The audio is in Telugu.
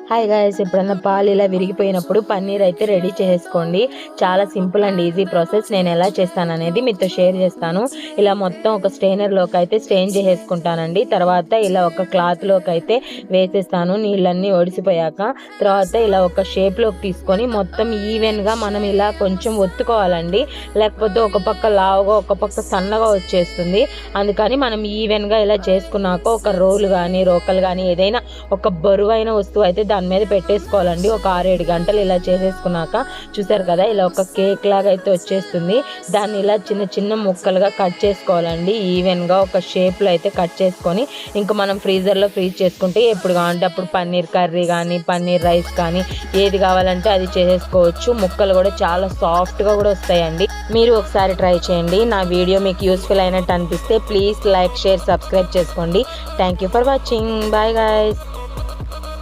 హాయ్ గాయ్స్, ఎప్పుడన్నా పాలు ఇలా విరిగిపోయినప్పుడు పన్నీర్ అయితే రెడీ చేసుకోండి. చాలా సింపుల్ అండ్ ఈజీ ప్రాసెస్. నేను ఎలా చేస్తాను అనేది మీతో షేర్ చేస్తాను. ఇలా మొత్తం ఒక స్ట్రైనర్లోకి అయితే స్ట్రెయిన్ చేసేసుకుంటానండి. తర్వాత ఇలా ఒక క్లాత్లోకి అయితే వేసేస్తాను నీళ్ళన్నీ ఒడిసిపోయాక. తర్వాత ఇలా ఒక షేప్లోకి తీసుకొని మొత్తం ఈవెన్గా మనం ఇలా కొంచెం ఒత్తుకోవాలండి. లేకపోతే ఒక పక్క లావుగా ఒక పక్క సన్నగా వచ్చేస్తుంది. అందుకని మనం ఈవెన్గా ఇలా చేసుకున్నాక ఒక రోలు కానీ రోకలు కానీ ఏదైనా ఒక బరువైన వస్తువు అయితే దాని మీద పెట్టేసుకోవాలండి. ఒక 6-7 గంటలు ఇలా చేసేసుకున్నాక చూసారు కదా, ఇలా ఒక కేక్ లాగా అయితే వచ్చేస్తుంది. దాన్ని ఇలా చిన్న చిన్న ముక్కలుగా కట్ చేసుకోవాలండి. ఈవెన్గా ఒక షేప్లో అయితే కట్ చేసుకొని ఇంకా మనం ఫ్రీజర్లో ఫ్రీజ్ చేసుకుంటే ఎప్పుడు కావాలంటే అప్పుడు పన్నీర్ కర్రీ కానీ పన్నీర్ రైస్ కానీ ఏది కావాలంటే అది చేసేసుకోవచ్చు. ముక్కలు కూడా చాలా సాఫ్ట్గా కూడా వస్తాయండి. మీరు ఒకసారి ట్రై చేయండి. నా వీడియో మీకు యూస్ఫుల్ అయినట్టు అనిపిస్తే ప్లీజ్ లైక్, షేర్, సబ్స్క్రైబ్ చేసుకోండి. Thank you for watching. Bye guys.